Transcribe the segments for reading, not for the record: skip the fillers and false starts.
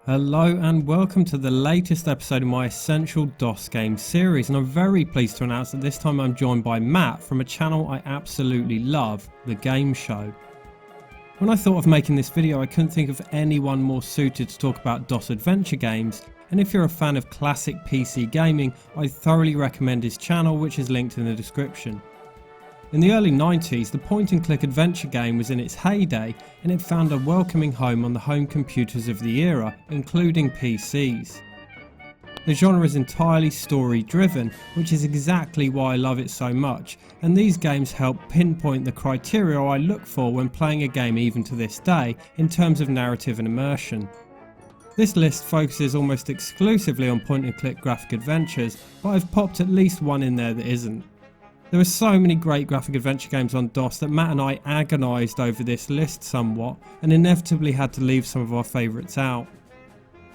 Hello and welcome to the latest episode of my Essential DOS Games series, and I'm very pleased to announce that this time I'm joined by Matt from a channel I absolutely love, The Game Show. When I thought of making this video, I couldn't think of anyone more suited to talk about DOS adventure games, and if you're a fan of classic PC gaming, I thoroughly recommend his channel, which is linked in the description. In the early 90s, the point-and-click adventure game was in its heyday, and it found a welcoming home on the home computers of the era, including PCs. The genre is entirely story-driven, which is exactly why I love it so much, and these games help pinpoint the criteria I look for when playing a game even to this day, in terms of narrative and immersion. This list focuses almost exclusively on point-and-click graphic adventures, but I've popped at least one in there that isn't. There are so many great graphic adventure games on DOS that Matt and I agonised over this list somewhat and inevitably had to leave some of our favourites out.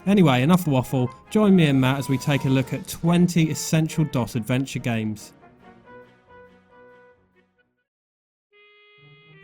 Anyway, enough waffle, join me and Matt as we take a look at 20 essential DOS adventure games.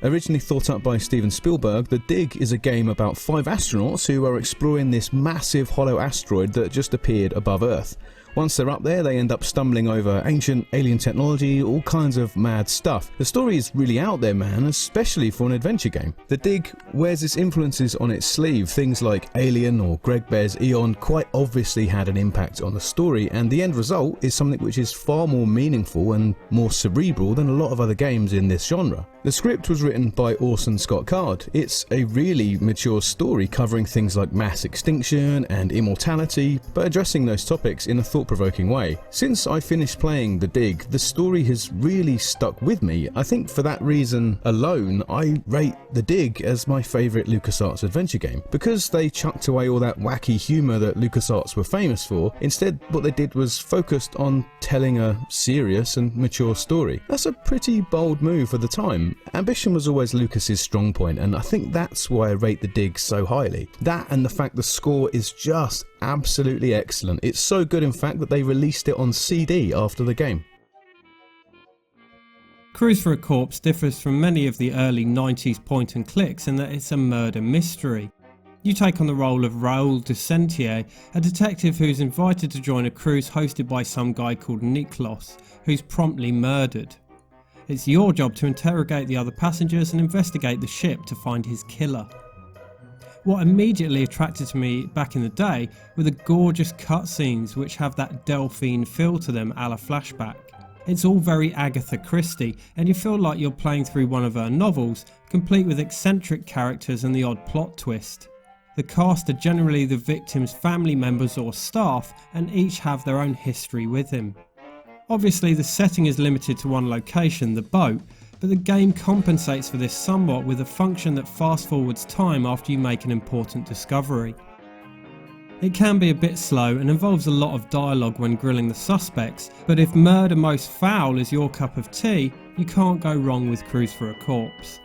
Originally thought up by Steven Spielberg, The Dig is a game about 5 astronauts who are exploring this massive hollow asteroid that just appeared above Earth. Once they're up there, they end up stumbling over ancient alien technology, all kinds of mad stuff. The story is really out there, man, especially for an adventure game. The Dig wears its influences on its sleeve. Things like Alien or Greg Bear's Eon quite obviously had an impact on the story, and the end result is something which is far more meaningful and more cerebral than a lot of other games in this genre. The script was written by Orson Scott Card. It's a really mature story covering things like mass extinction and immortality, but addressing those topics in a thought-provoking way. Since I finished playing The Dig, the story has really stuck with me. I think for that reason alone, I rate The Dig as my favourite LucasArts adventure game. Because they chucked away all that wacky humour that LucasArts were famous for, instead what they did was focused on telling a serious and mature story. That's a pretty bold move for the time. Ambition was always Lucas's strong point, and I think that's why I rate The Dig so highly. That and the fact the score is just absolutely excellent. It's so good in fact that they released it on CD after the game. Cruise for a Corpse differs from many of the early 90s point and clicks in that it's a murder mystery. You take on the role of Raoul de Sentier, a detective who's invited to join a cruise hosted by some guy called Niklos, who's promptly murdered. It's your job to interrogate the other passengers and investigate the ship to find his killer. What immediately attracted to me back in the day were the gorgeous cutscenes which have that Delphine feel to them a la Flashback. It's all very Agatha Christie, and you feel like you're playing through one of her novels, complete with eccentric characters and the odd plot twist. The cast are generally the victim's family members or staff, and each have their own history with him. Obviously the setting is limited to one location, the boat, but the game compensates for this somewhat with a function that fast forwards time after you make an important discovery. It can be a bit slow and involves a lot of dialogue when grilling the suspects, but if murder most foul is your cup of tea, you can't go wrong with Cruise for a Corpse.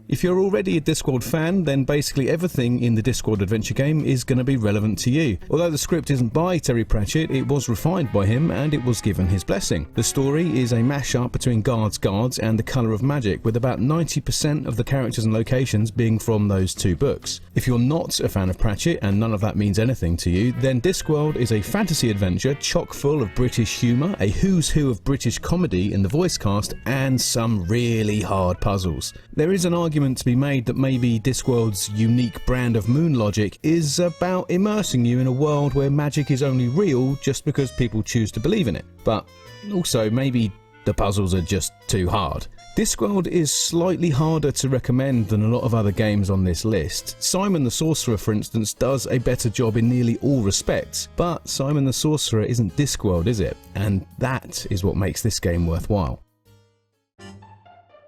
If you're already a Discworld fan, then basically everything in the Discworld adventure game is going to be relevant to you. Although the script isn't by Terry Pratchett, it was refined by him and it was given his blessing. The story is a mashup between Guards and The Colour of Magic, with about 90% of the characters and locations being from those two books. If you're not a fan of Pratchett and none of that means anything to you, then Discworld is a fantasy adventure chock full of British humour, a who's who of British comedy in the voice cast, and some really hard puzzles. There is an argument to be made that maybe Discworld's unique brand of moon logic is about immersing you in a world where magic is only real just because people choose to believe in it. But also maybe the puzzles are just too hard. Discworld is slightly harder to recommend than a lot of other games on this list. Simon the Sorcerer, for instance, does a better job in nearly all respects, but Simon the Sorcerer isn't Discworld, is it? And that is what makes this game worthwhile.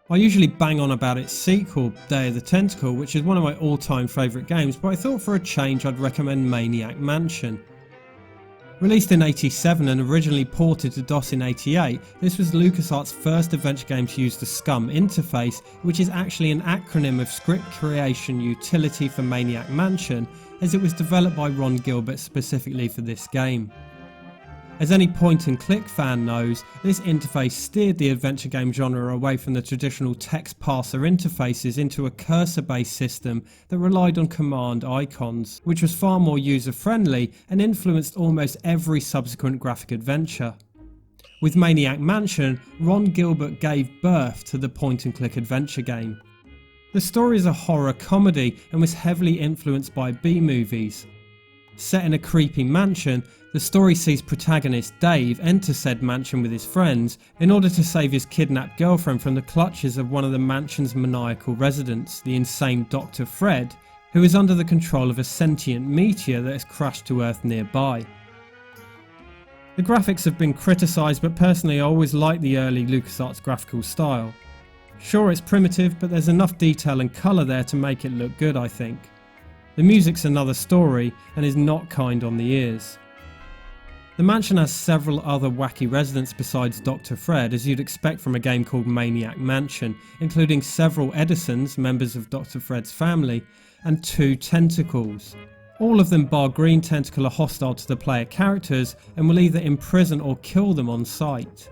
I usually bang on about its sequel, Day of the Tentacle, which is one of my all-time favourite games, but I thought for a change I'd recommend Maniac Mansion. Released in '87 and originally ported to DOS in '88, this was LucasArts' first adventure game to use the SCUM interface, which is actually an acronym of Script Creation Utility for Maniac Mansion, as it was developed by Ron Gilbert specifically for this game. As any point and click fan knows, this interface steered the adventure game genre away from the traditional text parser interfaces into a cursor based system that relied on command icons, which was far more user friendly and influenced almost every subsequent graphic adventure. With Maniac Mansion, Ron Gilbert gave birth to the point and click adventure game. The story is a horror comedy and was heavily influenced by B-movies. Set in a creepy mansion, the story sees protagonist Dave enter said mansion with his friends in order to save his kidnapped girlfriend from the clutches of one of the mansion's maniacal residents, the insane Dr. Fred, who is under the control of a sentient meteor that has crashed to Earth nearby. The graphics have been criticised, but personally I always liked the early LucasArts graphical style. Sure, it's primitive, but there's enough detail and colour there to make it look good, I think. The music's another story and is not kind on the ears. The mansion has several other wacky residents besides Dr. Fred, as you'd expect from a game called Maniac Mansion, including several Edisons, members of Dr. Fred's family, and 2 Tentacles. All of them bar Green Tentacle are hostile to the player characters and will either imprison or kill them on sight.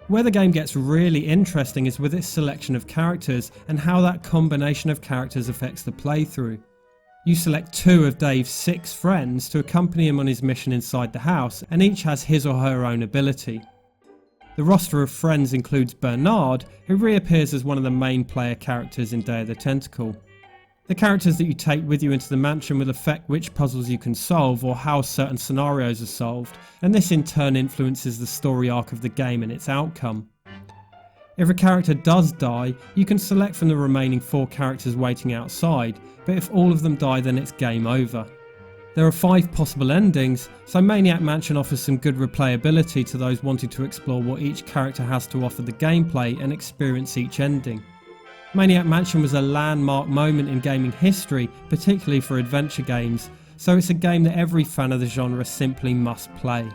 Where the game gets really interesting is with its selection of characters and how that combination of characters affects the playthrough. You select 2 of Dave's 6 friends to accompany him on his mission inside the house, and each has his or her own ability. The roster of friends includes Bernard, who reappears as one of the main player characters in Day of the Tentacle. The characters that you take with you into the mansion will affect which puzzles you can solve or how certain scenarios are solved, and this in turn influences the story arc of the game and its outcome. If a character does die, you can select from the remaining 4 characters waiting outside, but if all of them die then it's game over. There are 5 possible endings, so Maniac Mansion offers some good replayability to those wanting to explore what each character has to offer the gameplay and experience each ending. Maniac Mansion was a landmark moment in gaming history, particularly for adventure games, so it's a game that every fan of the genre simply must play.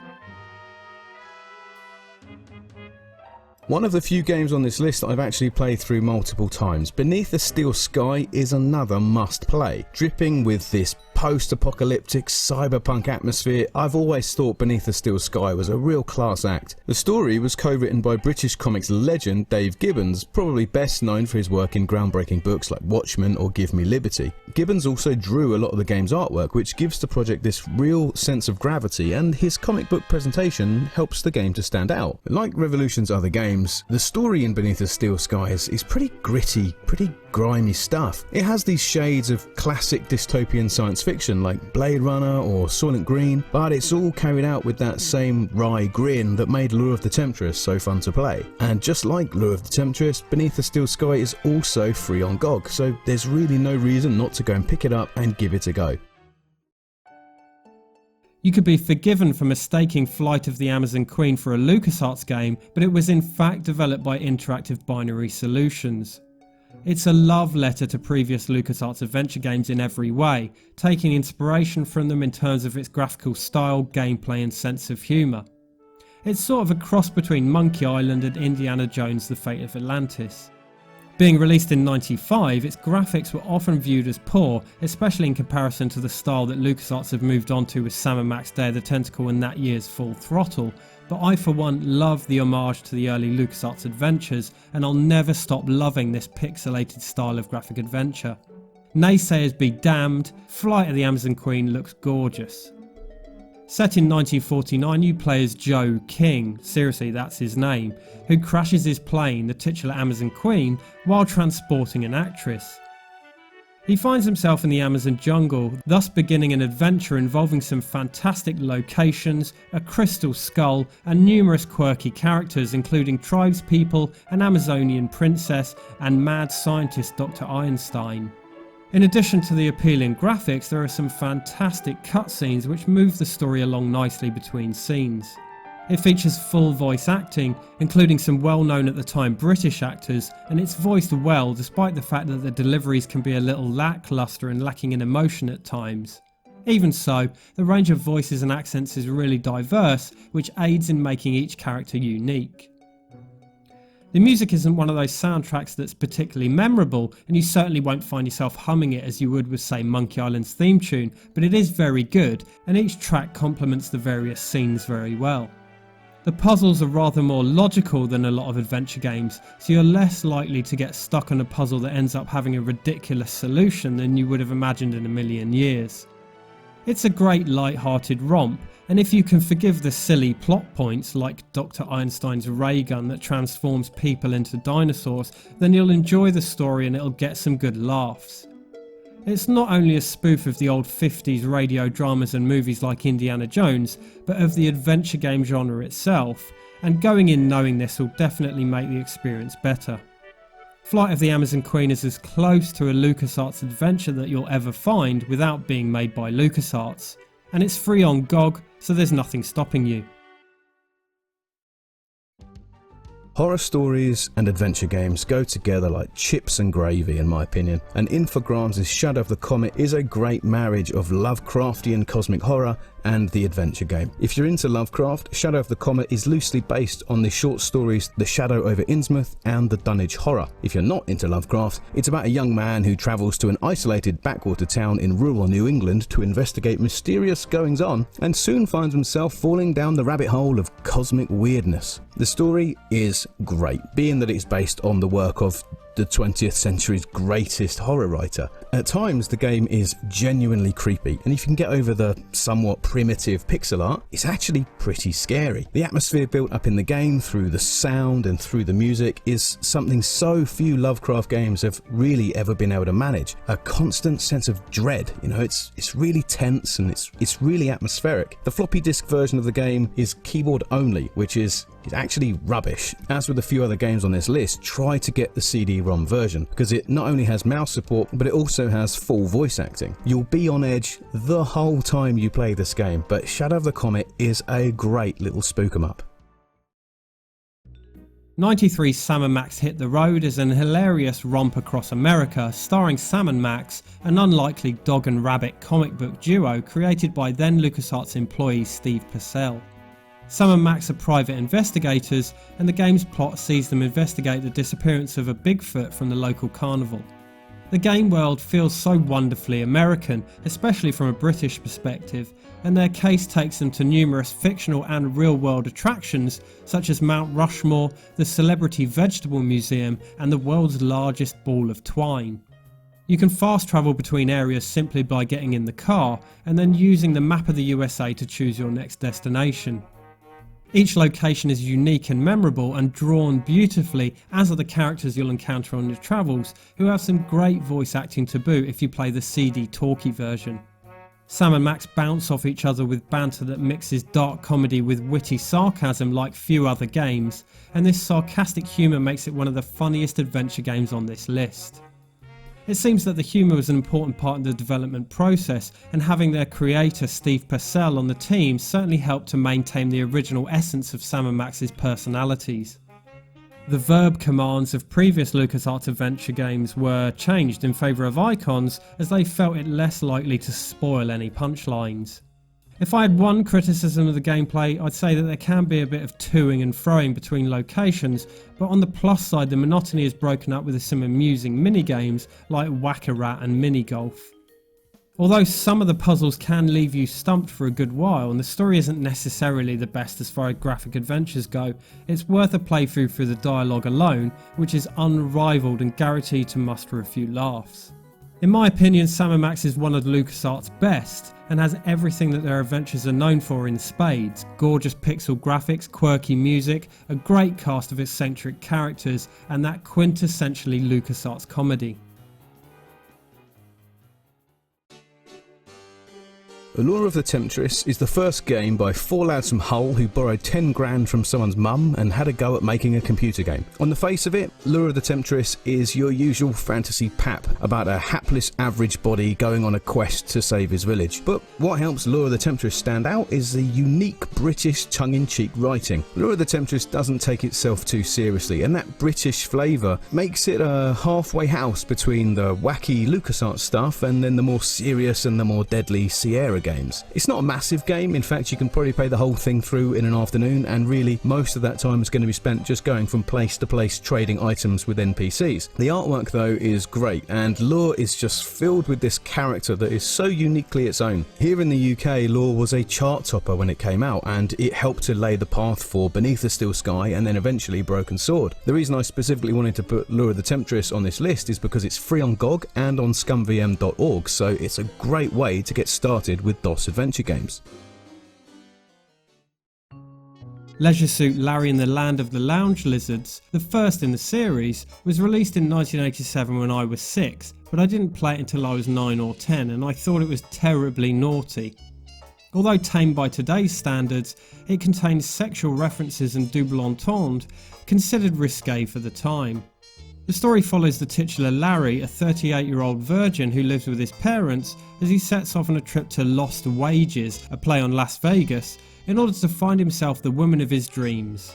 One of the few games on this list that I've actually played through multiple times, Beneath a Steel Sky is another must play. Dripping with this post-apocalyptic cyberpunk atmosphere, I've always thought Beneath a Steel Sky was a real class act. The story was co-written by British comics legend Dave Gibbons, probably best known for his work in groundbreaking books like Watchmen or Give Me Liberty. Gibbons also drew a lot of the game's artwork, which gives the project this real sense of gravity, and his comic book presentation helps the game to stand out. Like Revolution's other games, the story in Beneath a Steel Sky is pretty gritty, pretty grimy stuff. It has these shades of classic dystopian science fiction like Blade Runner or Soylent Green, but it's all carried out with that same wry grin that made Lure of the Temptress so fun to play. And just like Lure of the Temptress, Beneath a Steel Sky is also free on GOG, so there's really no reason not to go and pick it up and give it a go. You could be forgiven for mistaking Flight of the Amazon Queen for a LucasArts game, but it was in fact developed by Interactive Binary Solutions. It's a love letter to previous LucasArts adventure games in every way, taking inspiration from them in terms of its graphical style, gameplay and sense of humour. It's sort of a cross between Monkey Island and Indiana Jones: The Fate of Atlantis. Being released in '95, its graphics were often viewed as poor, especially in comparison to the style that LucasArts have moved on to with Sam & Max Day of the Tentacle and that year's Full Throttle, but I for one love the homage to the early LucasArts adventures, and I'll never stop loving this pixelated style of graphic adventure. Naysayers be damned, Flight of the Amazon Queen looks gorgeous. Set in 1949, you play as Joe King, seriously that's his name, who crashes his plane, the titular Amazon Queen, while transporting an actress. He finds himself in the Amazon jungle, thus beginning an adventure involving some fantastic locations, a crystal skull and numerous quirky characters including tribespeople, an Amazonian princess and mad scientist Dr. Einstein. In addition to the appealing graphics, there are some fantastic cutscenes which move the story along nicely between scenes. It features full voice acting, including some well-known at the time British actors, and it's voiced well despite the fact that the deliveries can be a little lackluster and lacking in emotion at times. Even so, the range of voices and accents is really diverse, which aids in making each character unique. The music isn't one of those soundtracks that's particularly memorable, and you certainly won't find yourself humming it as you would with, say, Monkey Island's theme tune, but it is very good, and each track complements the various scenes very well. The puzzles are rather more logical than a lot of adventure games, so you're less likely to get stuck on a puzzle that ends up having a ridiculous solution than you would have imagined in a million years. It's a great light-hearted romp, and if you can forgive the silly plot points like Dr. Einstein's ray gun that transforms people into dinosaurs, then you'll enjoy the story and it'll get some good laughs. It's not only a spoof of the old 50s radio dramas and movies like Indiana Jones, but of the adventure game genre itself, and going in knowing this will definitely make the experience better. Flight of the Amazon Queen is as close to a LucasArts adventure that you'll ever find without being made by LucasArts, and it's free on GOG, so there's nothing stopping you. Horror stories and adventure games go together like chips and gravy in my opinion, and Infogrames' Shadow of the Comet is a great marriage of Lovecraftian cosmic horror and the adventure game. If you're into Lovecraft, Shadow of the Comet is loosely based on the short stories The Shadow over Innsmouth and The Dunwich Horror. If you're not into Lovecraft, it's about a young man who travels to an isolated backwater town in rural New England to investigate mysterious goings-on and soon finds himself falling down the rabbit hole of cosmic weirdness. The story is great, being that it's based on the work of the 20th century's greatest horror writer. At times the game is genuinely creepy, and if you can get over the somewhat primitive pixel art, it's actually pretty scary. The atmosphere built up in the game through the sound and through the music is something so few Lovecraft games have really ever been able to manage. A constant sense of dread, it's really tense and it's really atmospheric. The floppy disk version of the game is keyboard only, which is actually rubbish. As with a few other games on this list, try to get the CD-ROM version, because it not only has mouse support, but it also has full voice acting. You'll be on edge the whole time you play this game, but Shadow of the Comet is a great little spook 'em up. 93's Sam & Max Hit the Road is an hilarious romp across America starring Sam & Max, an unlikely dog and rabbit comic book duo created by then LucasArts employee Steve Purcell. Sam and Max are private investigators, and the game's plot sees them investigate the disappearance of a Bigfoot from the local carnival. The game world feels so wonderfully American, especially from a British perspective, and their case takes them to numerous fictional and real-world attractions such as Mount Rushmore, the Celebrity Vegetable Museum, and the world's largest ball of twine. You can fast travel between areas simply by getting in the car, and then using the map of the USA to choose your next destination. Each location is unique and memorable and drawn beautifully, as are the characters you'll encounter on your travels, who have some great voice acting to boot if you play the CD talkie version. Sam and Max bounce off each other with banter that mixes dark comedy with witty sarcasm like few other games, and this sarcastic humour makes it one of the funniest adventure games on this list. It seems that the humour was an important part of the development process, and having their creator Steve Purcell on the team certainly helped to maintain the original essence of Sam and Max's personalities. The verb commands of previous LucasArts adventure games were changed in favour of icons, as they felt it less likely to spoil any punchlines. If I had one criticism of the gameplay, I'd say that there can be a bit of toing and froing between locations, but on the plus side the monotony is broken up with some amusing mini-games like Whack-A-Rat and Mini-Golf. Although some of the puzzles can leave you stumped for a good while and the story isn't necessarily the best as far as graphic adventures go, it's worth a playthrough through the dialogue alone, which is unrivaled and guaranteed to muster a few laughs. In my opinion, Sam & Max is one of LucasArts' best, and has everything that their adventures are known for in spades: gorgeous pixel graphics, quirky music, a great cast of eccentric characters, and that quintessentially LucasArts comedy. Allure of the Temptress is the first game by four lads from Hull who borrowed 10 grand from someone's mum and had a go at making a computer game. On the face of it, Allure of the Temptress is your usual fantasy pap about a hapless average body going on a quest to save his village. But what helps Allure of the Temptress stand out is the unique British tongue-in-cheek writing. Allure of the Temptress doesn't take itself too seriously, and that British flavour makes it a halfway house between the wacky LucasArts stuff and then the more serious and the more deadly Sierra games. It's not a massive game, in fact you can probably play the whole thing through in an afternoon, and really most of that time is going to be spent just going from place to place trading items with NPCs. The artwork though is great, and Lore is just filled with this character that is so uniquely its own. Here in the UK, Lore was a chart topper when it came out, and it helped to lay the path for Beneath the Steel Sky and then eventually Broken Sword. The reason I specifically wanted to put Lure of the Temptress on this list is because it's free on GOG and on scumvm.org, so it's a great way to get started with DOS adventure games. Leisure Suit Larry and the Land of the Lounge Lizards, the first in the series, was released in 1987 when I was 6, but I didn't play it until I was 9 or 10 and I thought it was terribly naughty. Although tame by today's standards, it contains sexual references and double entendre considered risque for the time. The story follows the titular Larry, a 38-year-old virgin who lives with his parents, as he sets off on a trip to Lost Wages, a play on Las Vegas, in order to find himself the woman of his dreams.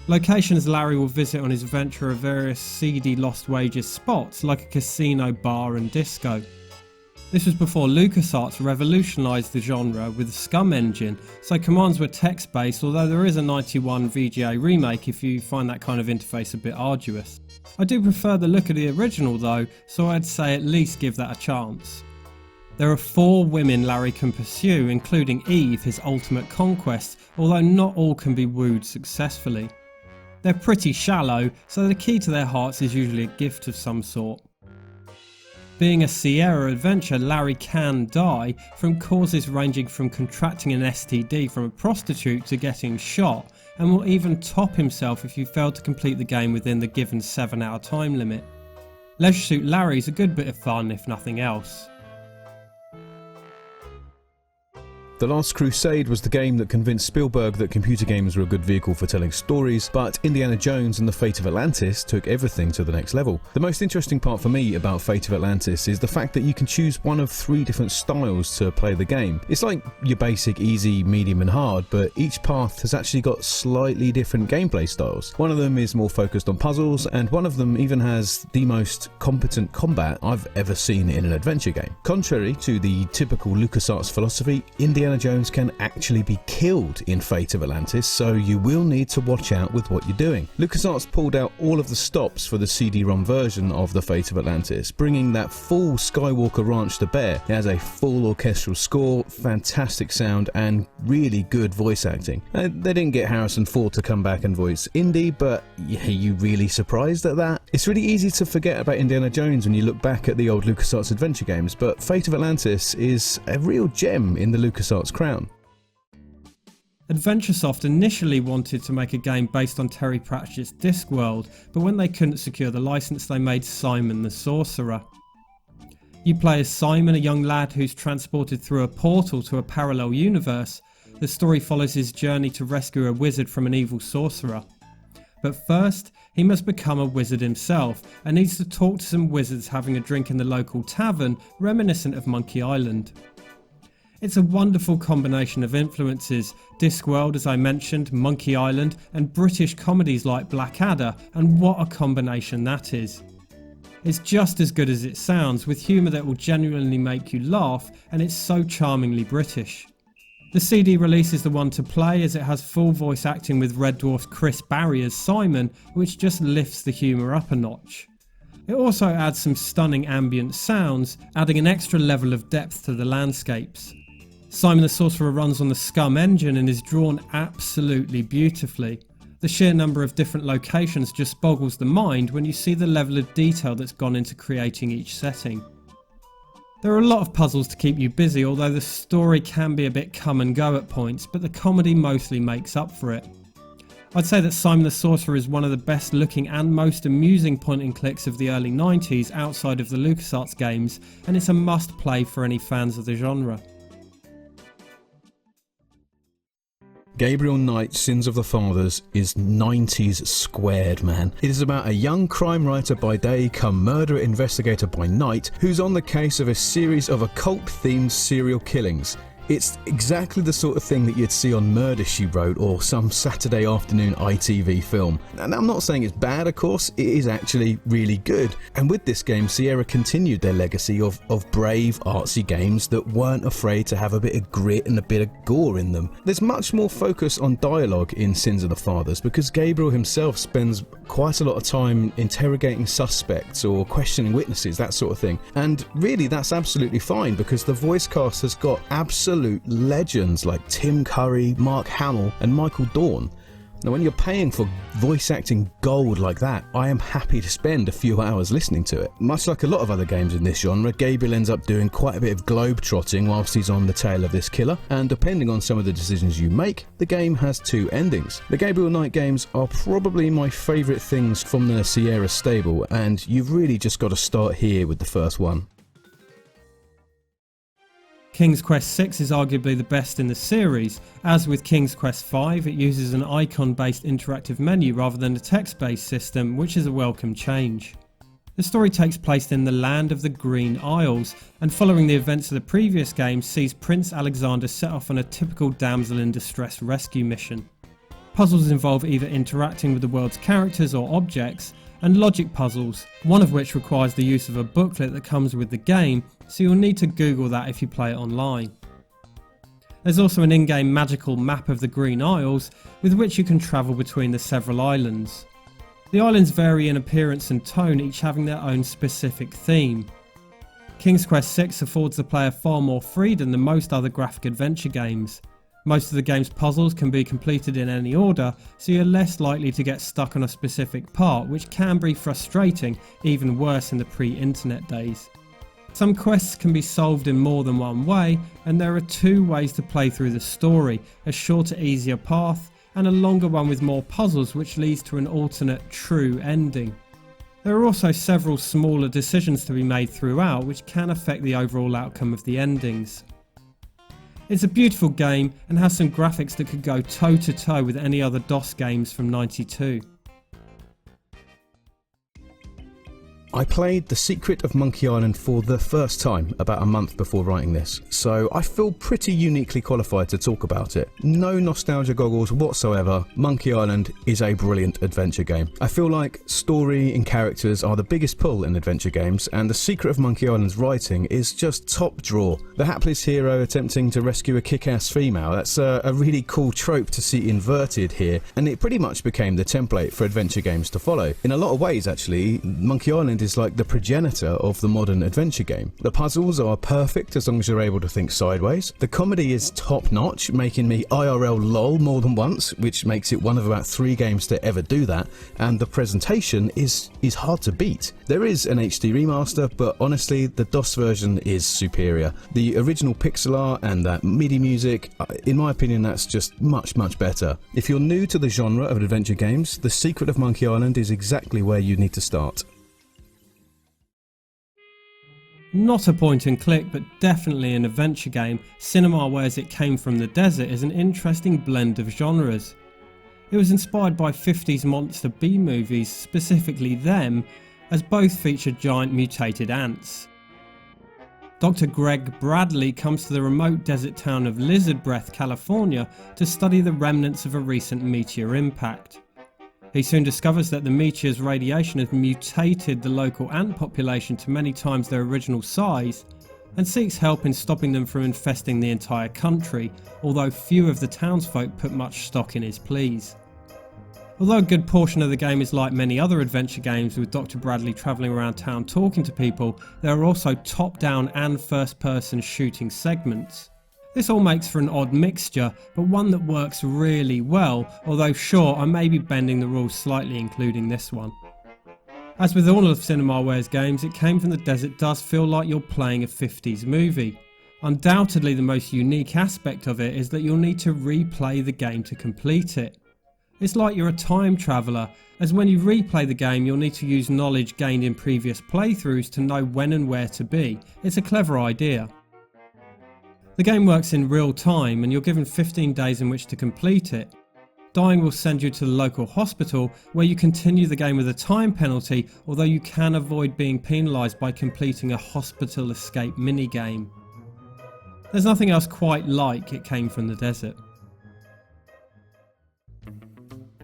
Locations Larry will visit on his adventure are various seedy Lost Wages spots like a casino, bar and disco. This was before LucasArts revolutionised the genre with the Scum engine, so commands were text-based, although there is a 91 VGA remake if you find that kind of interface a bit arduous. I do prefer the look of the original though, so I'd say at least give that a chance. There are 4 women Larry can pursue, including Eve, his ultimate conquest, although not all can be wooed successfully. They're pretty shallow, so the key to their hearts is usually a gift of some sort. Being a Sierra adventure, Larry can die from causes ranging from contracting an STD from a prostitute to getting shot, and will even top himself if you fail to complete the game within the given 7-hour time limit. Leisure Suit Larry's a good bit of fun if nothing else. The Last Crusade was the game that convinced Spielberg that computer games were a good vehicle for telling stories, but Indiana Jones and the Fate of Atlantis took everything to the next level. The most interesting part for me about Fate of Atlantis is the fact that you can choose one of 3 different styles to play the game. It's like your basic easy, medium and hard, but each path has actually got slightly different gameplay styles. One of them is more focused on puzzles, and one of them even has the most competent combat I've ever seen in an adventure game. Contrary to the typical LucasArts philosophy, Indiana Jones can actually be killed in Fate of Atlantis, so you will need to watch out with what you're doing. LucasArts pulled out all of the stops for the CD-ROM version of the Fate of Atlantis, bringing that full Skywalker ranch to bear. It has a full orchestral score, fantastic sound and really good voice acting. They didn't get Harrison Ford to come back and voice Indy, but yeah, are you really surprised at that? It's really easy to forget about Indiana Jones when you look back at the old LucasArts adventure games, but Fate of Atlantis is a real gem in the LucasArts crown. Adventuresoft initially wanted to make a game based on Terry Pratchett's Discworld, but when they couldn't secure the license they made Simon the Sorcerer. You play as Simon, a young lad who's transported through a portal to a parallel universe. The story follows his journey to rescue a wizard from an evil sorcerer. But first, he must become a wizard himself and needs to talk to some wizards having a drink in the local tavern reminiscent of Monkey Island. It's a wonderful combination of influences, Discworld as I mentioned, Monkey Island and British comedies like Blackadder, and what a combination that is. It's just as good as it sounds, with humour that will genuinely make you laugh, and it's so charmingly British. The CD release is the one to play as it has full voice acting with Red Dwarf's Chris Barry as Simon, which just lifts the humour up a notch. It also adds some stunning ambient sounds, adding an extra level of depth to the landscapes. Simon the Sorcerer runs on the Scum engine and is drawn absolutely beautifully. The sheer number of different locations just boggles the mind when you see the level of detail that's gone into creating each setting. There are a lot of puzzles to keep you busy, although the story can be a bit come and go at points, but the comedy mostly makes up for it. I'd say that Simon the Sorcerer is one of the best looking and most amusing point and clicks of the early 90s outside of the LucasArts games, and it's a must play for any fans of the genre. Gabriel Knight's Sins of the Fathers is 90s squared, man. It is about a young crime writer by day come murder investigator by night who's on the case of a series of occult-themed serial killings. It's exactly the sort of thing that you'd see on Murder, She Wrote or some Saturday afternoon ITV film. And I'm not saying it's bad, of course, it is actually really good. And with this game, Sierra continued their legacy of brave, artsy games that weren't afraid to have a bit of grit and a bit of gore in them. There's much more focus on dialogue in Sins of the Fathers because Gabriel himself spends quite a lot of time interrogating suspects or questioning witnesses, that sort of thing. And really, that's absolutely fine because the voice cast has got absolute legends like Tim Curry, Mark Hamill and Michael Dorn. Now when you're paying for voice acting gold like that, I am happy to spend a few hours listening to it. Much like a lot of other games in this genre, Gabriel ends up doing quite a bit of globe-trotting whilst he's on the tail of this killer, and depending on some of the decisions you make, the game has two endings. The Gabriel Knight games are probably my favourite things from the Sierra stable, and you've really just got to start here with the first one. King's Quest VI is arguably the best in the series. As with King's Quest V, it uses an icon-based interactive menu rather than a text-based system, which is a welcome change. The story takes place in the land of the Green Isles, and following the events of the previous game sees Prince Alexander set off on a typical damsel in distress rescue mission. Puzzles involve either interacting with the world's characters or objects, and logic puzzles, one of which requires the use of a booklet that comes with the game, so you'll need to Google that if you play it online. There's also an in-game magical map of the Green Isles with which you can travel between the several islands. The islands vary in appearance and tone, each having their own specific theme. King's Quest VI affords the player far more freedom than most other graphic adventure games. Most of the game's puzzles can be completed in any order, so you're less likely to get stuck on a specific part, which can be frustrating, even worse in the pre-internet days. Some quests can be solved in more than one way, and there are two ways to play through the story, a shorter, easier path, and a longer one with more puzzles, which leads to an alternate true ending. There are also several smaller decisions to be made throughout, which can affect the overall outcome of the endings. It's a beautiful game and has some graphics that could go toe to toe with any other DOS games from '92. I played The Secret of Monkey Island for the first time about a month before writing this, so I feel pretty uniquely qualified to talk about it. No nostalgia goggles whatsoever, Monkey Island is a brilliant adventure game. I feel like story and characters are the biggest pull in adventure games, and The Secret of Monkey Island's writing is just top drawer. The hapless hero attempting to rescue a kick-ass female, that's a really cool trope to see inverted here, and it pretty much became the template for adventure games to follow. In a lot of ways actually, Monkey Island is like the progenitor of the modern adventure game. The puzzles are perfect as long as you're able to think sideways. The comedy is top notch, making me IRL lol more than once, which makes it one of about 3 games to ever do that, and the presentation is hard to beat. There is an HD remaster, but honestly the DOS version is superior. The original pixel art and that MIDI music, in my opinion that's just much better. If you're new to the genre of adventure games, The Secret of Monkey Island is exactly where you need to start. Not a point and click, but definitely an adventure game, Cinemaware's It Came From the Desert is an interesting blend of genres. It was inspired by 50s monster B-movies, specifically them, as both featured giant mutated ants. Dr. Greg Bradley comes to the remote desert town of Lizard Breath, California to study the remnants of a recent meteor impact. He soon discovers that the meteor's radiation has mutated the local ant population to many times their original size, and seeks help in stopping them from infesting the entire country, although few of the townsfolk put much stock in his pleas. Although a good portion of the game is like many other adventure games with Dr. Bradley travelling around town talking to people, there are also top-down and first-person shooting segments. This all makes for an odd mixture, but one that works really well, although sure, I may be bending the rules slightly including this one. As with all of Cinemaware's games, It Came From the Desert does feel like you're playing a 50s movie. Undoubtedly the most unique aspect of it is that you'll need to replay the game to complete it. It's like you're a time traveller, as when you replay the game you'll need to use knowledge gained in previous playthroughs to know when and where to be. It's a clever idea. The game works in real time and you're given 15 days in which to complete it. Dying will send you to the local hospital where you continue the game with a time penalty, although you can avoid being penalised by completing a hospital escape minigame. There's nothing else quite like It Came from the Desert.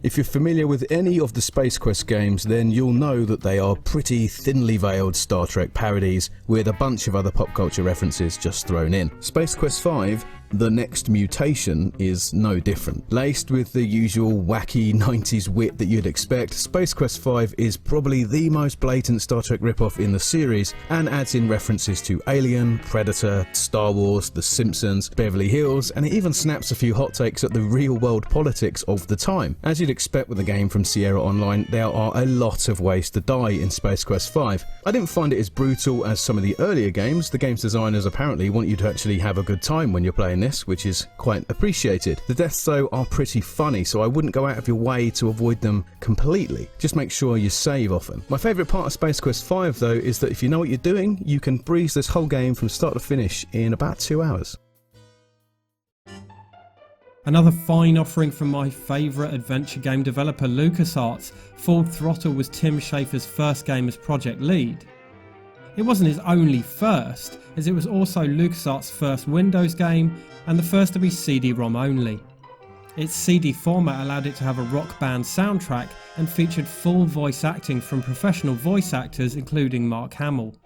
If you're familiar with any of the Space Quest games, then you'll know that they are pretty thinly veiled Star Trek parodies with a bunch of other pop culture references just thrown in. Space Quest V, The Next Mutation, is no different. Laced with the usual wacky 90s wit that you'd expect, Space Quest V is probably the most blatant Star Trek ripoff in the series and adds in references to Alien, Predator, Star Wars, The Simpsons, Beverly Hills, and it even snaps a few hot takes at the real world politics of the time. As you'd expect with a game from Sierra Online, there are a lot of ways to die in Space Quest V. I didn't find it as brutal as some of the earlier games. The game's designers apparently want you to actually have a good time when you're playing this, which is quite appreciated. The deaths though are pretty funny, so I wouldn't go out of your way to avoid them completely. Just make sure you save often. My favourite part of Space Quest V though is that if you know what you're doing, you can breeze this whole game from start to finish in about 2 hours. Another fine offering from my favourite adventure game developer LucasArts, Full Throttle was Tim Schafer's first game as project lead. It wasn't his only first, as it was also LucasArts' first Windows game and the first to be CD-ROM only. Its CD format allowed it to have a rock band soundtrack and featured full voice acting from professional voice actors including Mark Hamill.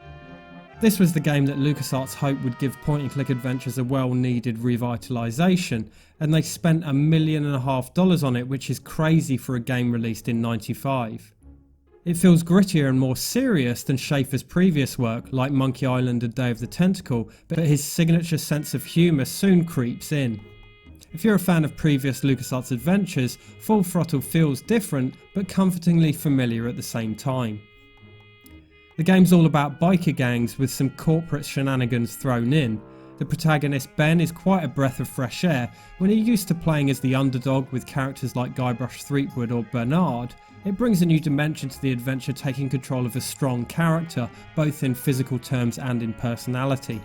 This was the game that LucasArts hoped would give point-and-click adventures a well-needed revitalisation, and they spent $1.5 million on it, which is crazy for a game released in '95. It feels grittier and more serious than Schafer's previous work, like Monkey Island and Day of the Tentacle, but his signature sense of humour soon creeps in. If you're a fan of previous LucasArts adventures, Full Throttle feels different, but comfortingly familiar at the same time. The game's all about biker gangs with some corporate shenanigans thrown in. The protagonist Ben is quite a breath of fresh air. When you're used to playing as the underdog with characters like Guybrush Threepwood or Bernard, it brings a new dimension to the adventure, taking control of a strong character, both in physical terms and in personality.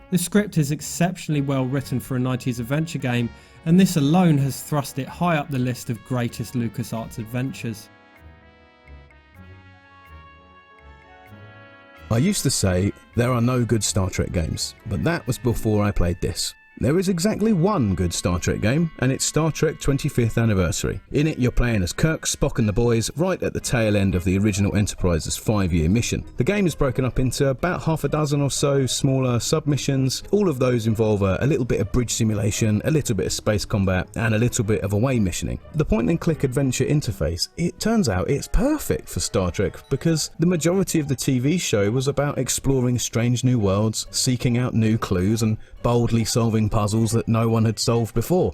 The script is exceptionally well written for a 90s adventure game, and this alone has thrust it high up the list of greatest LucasArts adventures. I used to say there are no good Star Trek games, but that was before I played this. There is exactly one good Star Trek game, and it's Star Trek 25th Anniversary. In it, you're playing as Kirk, Spock and the boys right at the tail end of the original Enterprise's 5-year mission. The game is broken up into about half a dozen or so smaller sub-missions. All of those involve a little bit of bridge simulation, a little bit of space combat, and a little bit of away missioning. The point-and-click adventure interface, it turns out it's perfect for Star Trek because the majority of the TV show was about exploring strange new worlds, seeking out new clues, and boldly solving puzzles that no one had solved before.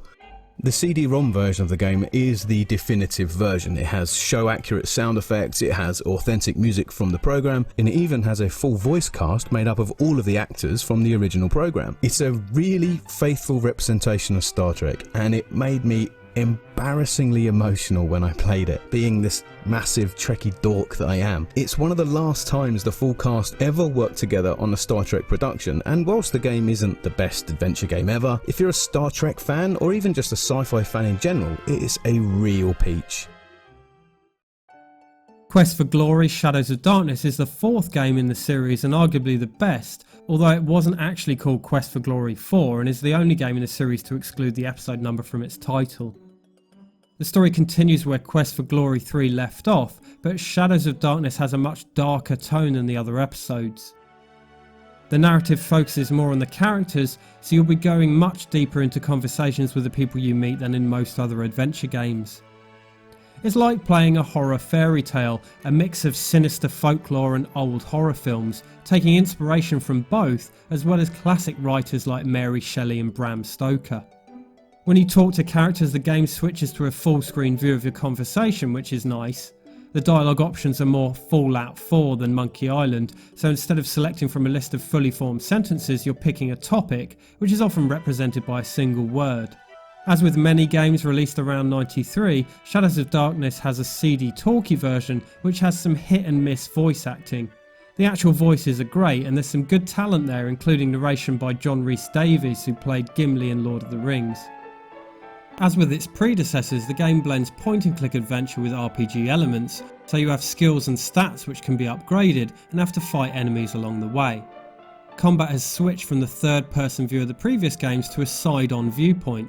The CD-ROM version of the game is the definitive version. It has show-accurate sound effects, it has authentic music from the program, and it even has a full voice cast made up of all of the actors from the original program. It's a really faithful representation of Star Trek, and it made me embarrassingly emotional when I played it, being this massive Trekkie dork that I am. It's one of the last times the full cast ever worked together on a Star Trek production, and whilst the game isn't the best adventure game ever, if you're a Star Trek fan or even just a sci-fi fan in general, it is a real peach. Quest for Glory Shadows of Darkness is the fourth game in the series and arguably the best, although it wasn't actually called Quest for Glory 4 and is the only game in the series to exclude the episode number from its title. The story continues where Quest for Glory 3 left off, but Shadows of Darkness has a much darker tone than the other episodes. The narrative focuses more on the characters, so you'll be going much deeper into conversations with the people you meet than in most other adventure games. It's like playing a horror fairy tale, a mix of sinister folklore and old horror films, taking inspiration from both, as well as classic writers like Mary Shelley and Bram Stoker. When you talk to characters, the game switches to a full screen view of your conversation, which is nice. The dialogue options are more Fallout 4 than Monkey Island, so instead of selecting from a list of fully formed sentences, you're picking a topic, which is often represented by a single word. As with many games released around '93, Shadows of Darkness has a CD talkie version which has some hit and miss voice acting. The actual voices are great and there's some good talent there, including narration by John Rhys Davies, who played Gimli in Lord of the Rings. As with its predecessors, the game blends point-and-click adventure with RPG elements, so you have skills and stats which can be upgraded and have to fight enemies along the way. Combat has switched from the third-person view of the previous games to a side-on viewpoint.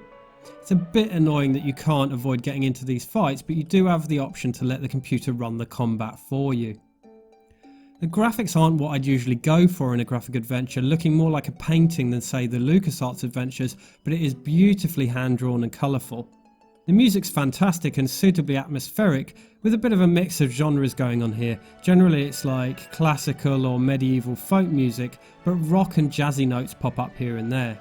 It's a bit annoying that you can't avoid getting into these fights, but you do have the option to let the computer run the combat for you. The graphics aren't what I'd usually go for in a graphic adventure, looking more like a painting than say the LucasArts adventures, but it is beautifully hand-drawn and colourful. The music's fantastic and suitably atmospheric, with a bit of a mix of genres going on here. Generally it's like classical or medieval folk music, but rock and jazzy notes pop up here and there.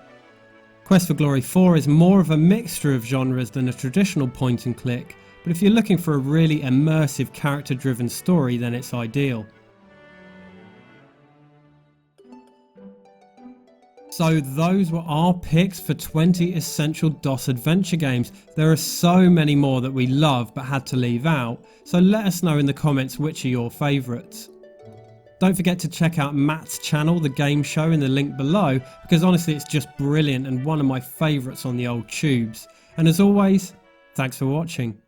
Quest for Glory 4 is more of a mixture of genres than a traditional point and click, but if you're looking for a really immersive character-driven story, then it's ideal. So those were our picks for 20 essential DOS adventure games. There are so many more that we love but had to leave out, so let us know in the comments which are your favourites. Don't forget to check out Matt's channel, The Game Show, in the link below, because honestly it's just brilliant and one of my favourites on the old tubes. And as always, thanks for watching.